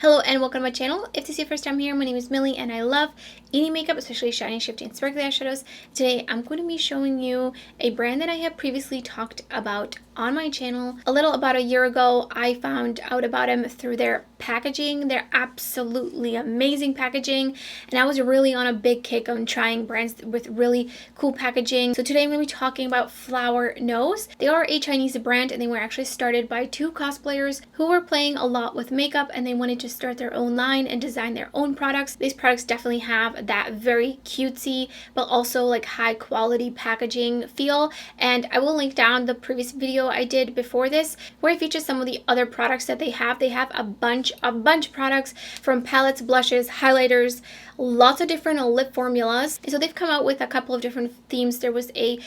Hello and welcome to my channel. If this is your first time here, my name is Millie and I love eating makeup, especially shiny, shifty, and sparkly eyeshadows. Today I'm going to be showing you a brand that I have previously talked about on my channel. A little about a year ago, I found out about them through their packaging. They're absolutely amazing packaging, and I was really on a big kick on trying brands with really cool packaging. So today I'm going to be talking about Flower Nose. They are a Chinese brand and they were actually started by two cosplayers who were playing a lot with makeup and they wanted to start their own line and design their own products. These products definitely have that very cutesy but also like high quality packaging feel, and I will link down the previous video I did before this where I feature some of the other products that they have. They have a bunch of products, from palettes, blushes, highlighters, lots of different lip formulas. So they've come out with a couple of different themes. There was a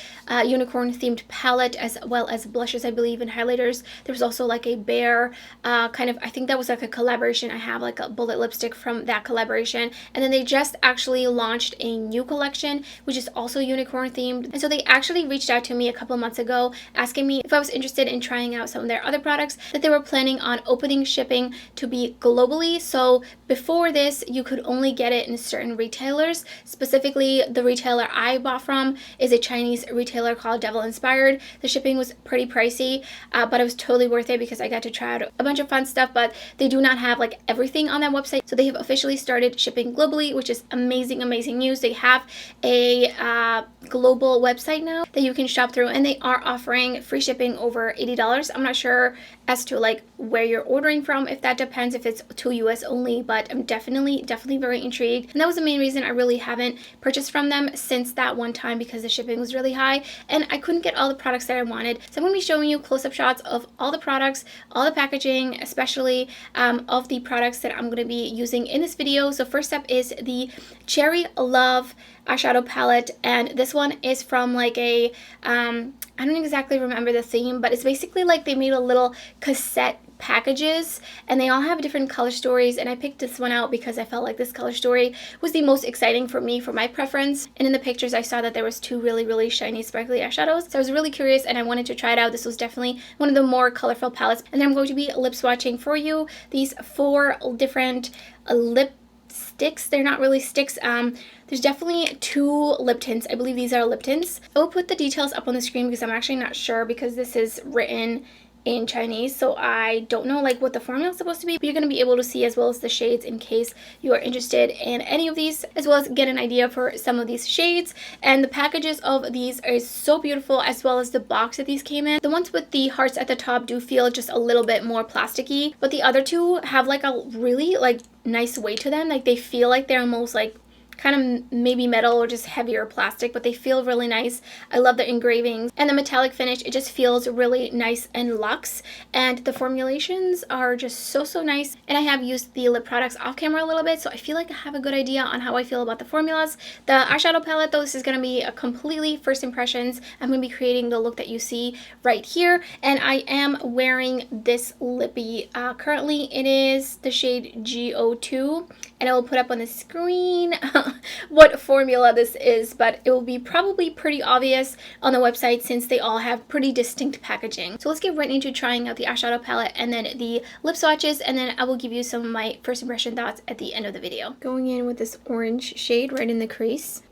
unicorn themed palette as well as blushes, I believe, and highlighters. There was also like a bear kind of, I think that was like a collaboration. I have like a bullet lipstick from that collaboration. And then they just actually launched a new collection which is also unicorn themed. And so they actually reached out to me a couple months ago asking me if I was interested in trying out some of their other products that they were planning on opening shipping to be globally. So before this you could only get it in certain retailers. Specifically, the retailer I bought from is a Chinese retailer called Devil Inspired. The shipping was pretty pricey, but it was totally worth it because I got to try out a bunch of fun stuff. But they do not have like everything on that website, so they have officially started shipping globally, which is amazing news. They have a global website now that you can shop through, and they are offering free shipping over $80. I'm not sure as to like where you're ordering from, if that depends, if it's to US only, but I'm definitely very intrigued. And that was the main reason I really haven't purchased from them since that one time, because the shipping was really high and I couldn't get all the products that I wanted. So I'm going to be showing you close-up shots of all the products, all the packaging, especially of the products that I'm going to be using in this video. So first up is the Cherry Love eyeshadow palette, and this one is from like a I don't exactly remember the theme, but it's basically like they made a little cassette packages and they all have different color stories, and I picked this one out because I felt like this color story was the most exciting for me, for my preference. And in the pictures I saw that there was two really shiny sparkly eyeshadows, so I was really curious and I wanted to try it out. This was definitely one of the more colorful palettes. And then I'm going to be lip swatching for you these four different lip sticks. They're not really sticks. There's definitely two lip tints. I believe these are lip tints. I will put the details up on the screen because I'm actually not sure, because this is written in Chinese, so I don't know like what the formula is supposed to be, but you're going to be able to see as well as the shades in case you are interested in any of these, as well as get an idea for some of these shades. And the packages of these are so beautiful, as well as the box that these came in. The ones with the hearts at the top do feel just a little bit more plasticky, but the other two have like a really like nice weight to them. Like they feel like they're almost like kind of maybe metal or just heavier plastic, but they feel really nice. I love the engravings and the metallic finish. It just feels really nice and luxe, and the formulations are just so nice. And I have used the lip products off camera a little bit, so I feel like I have a good idea on how I feel about the formulas. The eyeshadow palette though, this is going to be a completely first impressions. I'm going to be creating the look that you see right here, and I am wearing this lippy. Currently it is the shade GO2, and I will put up on the screen what formula this is, but it will be probably pretty obvious on the website since they all have pretty distinct packaging. So let's get right into trying out the eyeshadow palette and then the lip swatches, and then I will give you some of my first impression thoughts at the end of the video. Going in with this orange shade right in the crease.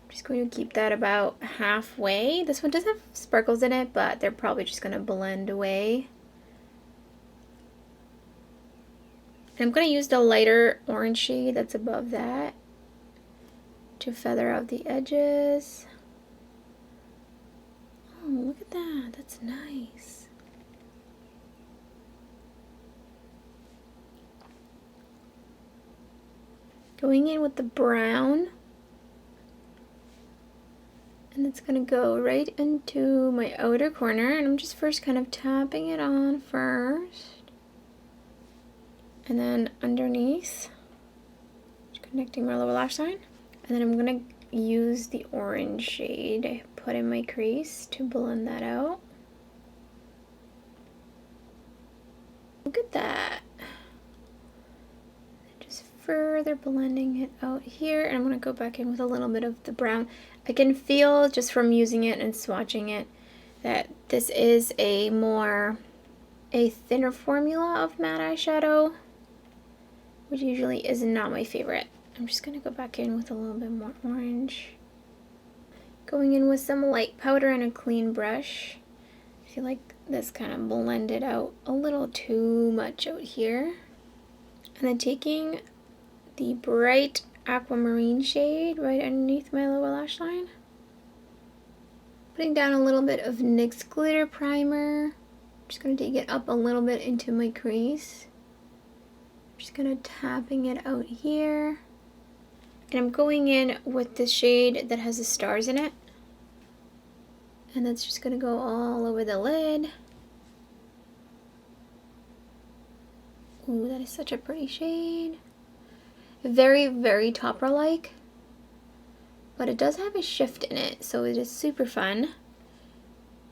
I'm just going to keep that about halfway. This one does have sparkles in it, but they're probably just going to blend away. And I'm going to use the lighter orange shade that's above that to feather out the edges. Oh, look at that. That's nice. Going in with the brown. And it's going to go right into my outer corner. And I'm just first kind of tapping it on first. And then underneath, just connecting my lower lash line. And then I'm going to use the orange shade I put in my crease to blend that out. Look at that. Just further blending it out here. And I'm going to go back in with a little bit of the brown. I can feel just from using it and swatching it that this is a thinner formula of matte eyeshadow. which usually is not my favorite. I'm just going to go back in with a little bit more orange. Going in with some light powder and a clean brush. I feel like this kind of blended out a little too much out here. And then taking the bright aquamarine shade right underneath my lower lash line. Putting down a little bit of NYX glitter primer. Just going to take it up a little bit into my crease. Just going to tapping it out here. And I'm going in with the shade that has the stars in it. And that's just going to go all over the lid. Ooh, that is such a pretty shade. Very, very topper-like. But it does have a shift in it, so it is super fun.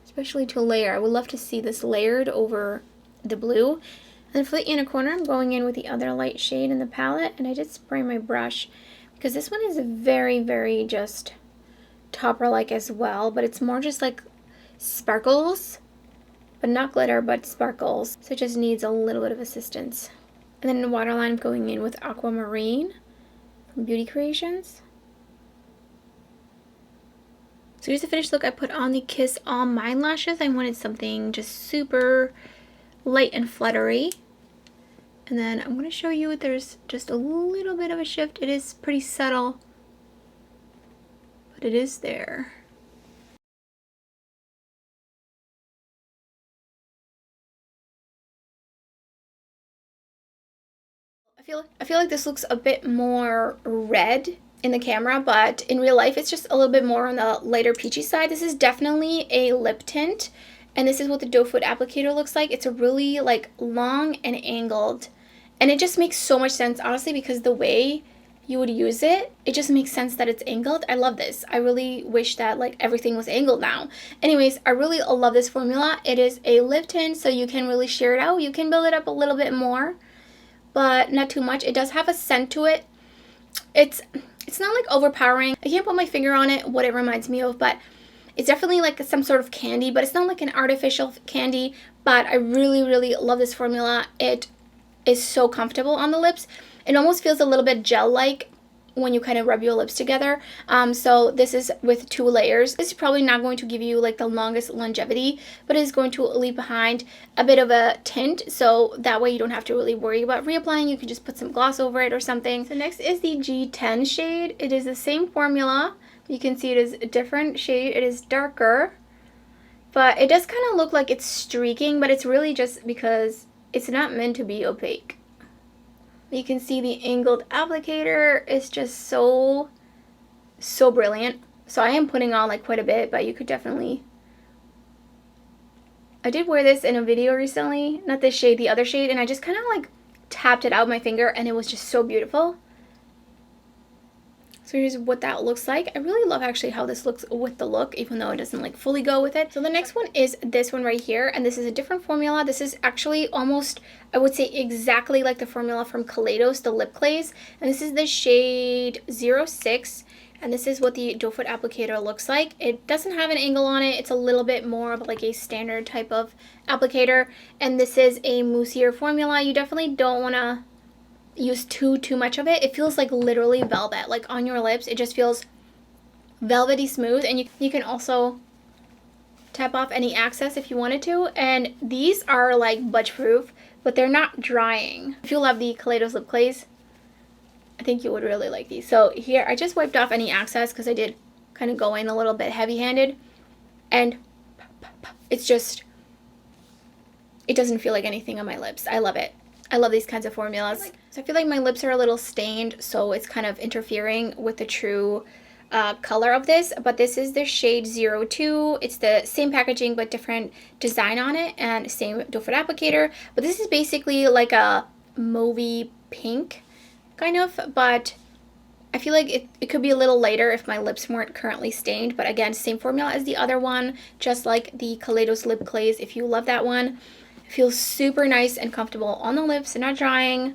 Especially to layer. I would love to see this layered over the blue. And then for the inner corner, I'm going in with the other light shade in the palette. And I did spray my brush because this one is very, very just topper-like as well. But it's more just like sparkles. But not glitter, but sparkles. So it just needs a little bit of assistance. And then in the waterline, I'm going in with Aquamarine from Beauty Creations. So here's the finished look. I put on the Kiss All Mine lashes. I wanted something just super light and fluttery. And then I'm going to show you there's just a little bit of a shift. It is pretty subtle, but it is there. I feel like this looks a bit more red in the camera, but in real life it's just a little bit more on the lighter peachy side. This is definitely a lip tint, and this is what the doe foot applicator looks like. It's a really like long and angled, and it just makes so much sense, honestly, because the way you would use it, it just makes sense that it's angled. I love this. I really wish that like everything was angled now. Anyways, I really love this formula. It is a lip tint, so you can really sheer it out. You can build it up a little bit more, but not too much. It does have a scent to it. It's not like overpowering. I can't put my finger on it, what it reminds me of, but it's definitely like some sort of candy, but it's not like an artificial candy. But I really, really love this formula. It is so comfortable on the lips. It almost feels a little bit gel-like when you kind of rub your lips together. So this is with 2 layers. This is probably not going to give you like the longest longevity, but it is going to leave behind a bit of a tint, so that way you don't have to really worry about reapplying. You can just put some gloss over it or something. So next is the G10 shade. It is the same formula. You can see it is a different shade. It is darker, but it does kind of look like it's streaking, but it's really just because it's not meant to be opaque. You can see the angled applicator is just so brilliant. So I am putting on like quite a bit, but you could definitely... I did wear this in a video recently, not this shade, the other shade, and I just kind of like tapped it out with my finger, and it was just so beautiful. So here's what that looks like. I really love actually how this looks with the look, even though it doesn't like fully go with it. So the next one is this one right here, and this is a different formula. This is actually almost, I would say, exactly like the formula from Kaleidos, the lip glaze. And this is the shade 06, and this is what the doe foot applicator looks like. It doesn't have an angle on it. It's a little bit more of like a standard type of applicator, and this is a moussier formula. You definitely don't want to use too much of it. It feels like literally velvet, like on your lips. It just feels velvety smooth, and you can also tap off any excess if you wanted to. And these are like budge proof, but they're not drying. If you love the Kaleidos lip glaze, I think you would really like these. So here I just wiped off any excess because I did kind of go in a little bit heavy-handed, and it's just, it doesn't feel like anything on my lips. I love it. I love these kinds of formulas. So I feel like my lips are a little stained, so it's kind of interfering with the true color of this. But this is the shade 02. It's the same packaging but different design on it, and same doe foot applicator. But this is basically like a mauvey pink, kind of. But I feel like it could be a little lighter if my lips weren't currently stained. But again, same formula as the other one, just like the Kaleidos lip glaze. If you love that one, it feels super nice and comfortable on the lips and not drying.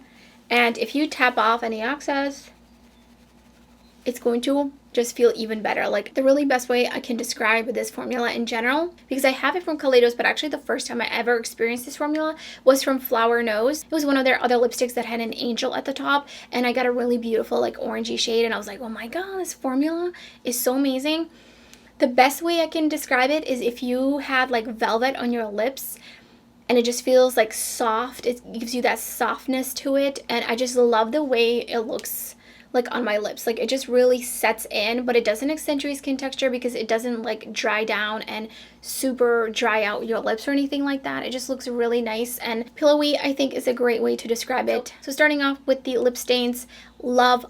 And if you tap off any excess, it's going to just feel even better. Like the really best way I can describe this formula in general, because I have it from Kaleidos, but actually the first time I ever experienced this formula was from Flower Nose. It was one of their other lipsticks that had an angel at the top, and I got a really beautiful like orangey shade, and I was like, oh my god, this formula is so amazing. The best way I can describe it is if you had like velvet on your lips and it just feels like soft. It gives you that softness to it, and I just love the way it looks like on my lips. Like it just really sets in, but it doesn't accentuate skin texture because it doesn't like dry down and super dry out your lips or anything like that. It just looks really nice and pillowy, I think is a great way to describe it. So starting off with the lip stains, love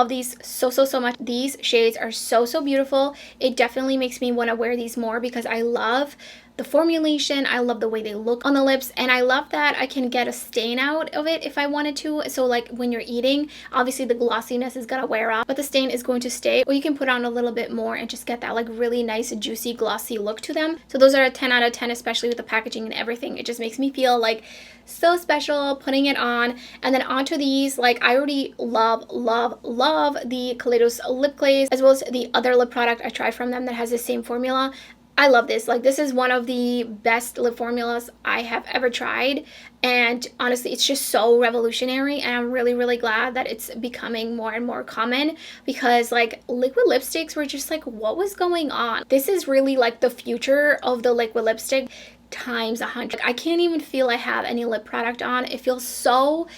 these so much. These shades are so beautiful. It definitely makes me want to wear these more because I love the formulation, I love the way they look on the lips, and I love that I can get a stain out of it if I wanted to. So like when you're eating, obviously the glossiness is gonna wear off, but the stain is going to stay, or you can put on a little bit more and just get that like really nice juicy glossy look to them. So those are a 10 out of 10, especially with the packaging and everything. It just makes me feel like so special putting it on. And then onto these, like I already love the Kaleidos lip glaze, as well as the other lip product I tried from them that has the same formula. I love this. Like this is one of the best lip formulas I have ever tried, and honestly it's just so revolutionary, and I'm really glad that it's becoming more and more common, because like liquid lipsticks were just like, what was going on? This is really like the future of the liquid lipstick times 100. I can't even feel I have any lip product on. It feels so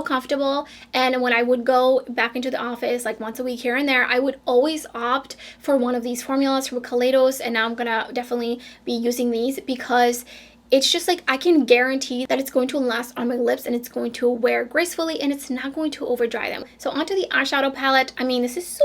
comfortable, and when I would go back into the office like once a week here and there, I would always opt for one of these formulas from Kaleidos, and now I'm gonna definitely be using these because it's just like I can guarantee that it's going to last on my lips and it's going to wear gracefully and it's not going to over dry them. So onto the eyeshadow palette. I mean, this is so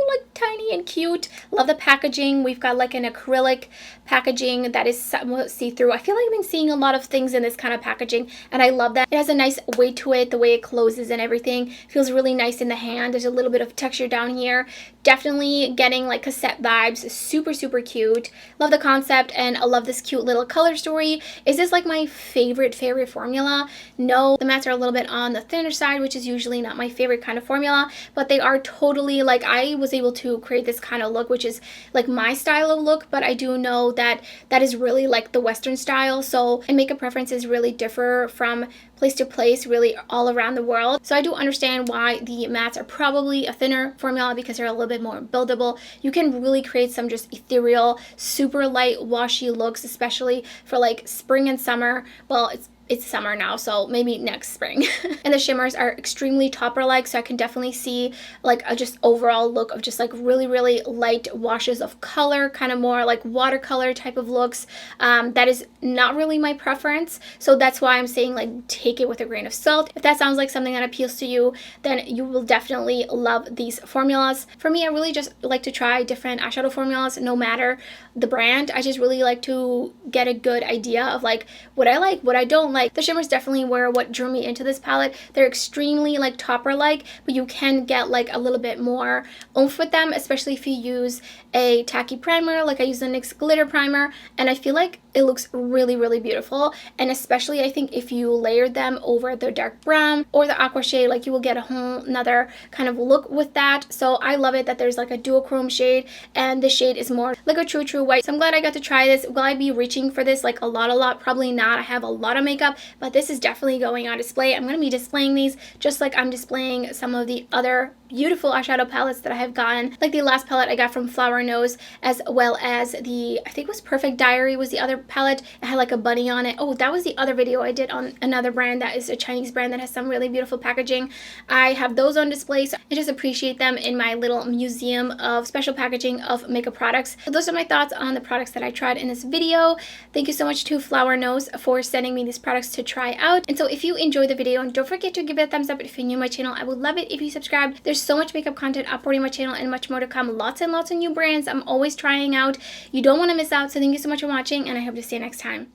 like tiny and cute. Love the packaging. We've got like an acrylic packaging that is somewhat see-through. I feel like I've been seeing a lot of things in this kind of packaging, and I love that. It has a nice weight to it, the way it closes and everything. It feels really nice in the hand. There's a little bit of texture down here. Definitely getting like cassette vibes. Super cute. Love the concept, and I love this cute little color story. Is this like my favorite formula? No, the mattes are a little bit on the thinner side, which is usually not my favorite kind of formula, but they are totally like, I was able to create this kind of look, which is like my style of look, but I do know that that is really like the Western style. So, and makeup preferences really differ from place to place, really all around the world. So I do understand why the mattes are probably a thinner formula, because they're a little bit more buildable. You can really create some just ethereal, super light, washy looks, especially for like spring and summer. Well, it's summer now, so maybe next spring. And the shimmers are extremely topper-like, so I can definitely see like a just overall look of just like really light washes of color, kind of more like watercolor type of looks. That is not really my preference, so that's why I'm saying like take it with a grain of salt. If that sounds like something that appeals to you, then you will definitely love these formulas. For me, I really just like to try different eyeshadow formulas, no matter the brand. I just really like to get a good idea of like what I like, what I don't like. The shimmers definitely were what drew me into this palette. They're extremely like topper-like, but you can get like a little bit more oomph with them, especially if you use a tacky primer. Like I use the NYX glitter primer, and I feel like it looks really beautiful. And especially I think if you layered them over the dark brown or the aqua shade, like you will get a whole nother kind of look with that. So I love it that there's like a duochrome shade, and the shade is more like a true white. So I'm glad I got to try this. Will I be reaching for this like a lot? Probably not. I have a lot of makeup, but this is definitely going on display. I'm going to be displaying these just like I'm displaying some of the other beautiful eyeshadow palettes that I have gotten, like the last palette I got from Flower Nose, as well as the, I think it was Perfect Diary was the other palette. It had like a bunny on it. Oh, that was the other video I did on another brand that is a Chinese brand that has some really beautiful packaging. I have those on display, so I just appreciate them in my little museum of special packaging of makeup products. So those are my thoughts on the products that I tried in this video. Thank you so much to Flower Nose for sending me these products to try out. And so if you enjoyed the video, and don't forget to give it a thumbs up if you're new to my channel. I would love it if you subscribe. There's so much makeup content uploading my channel and much more to come. Lots and lots of new brands I'm always trying out. You don't want to miss out. So thank you so much for watching, and I hope to see you next time.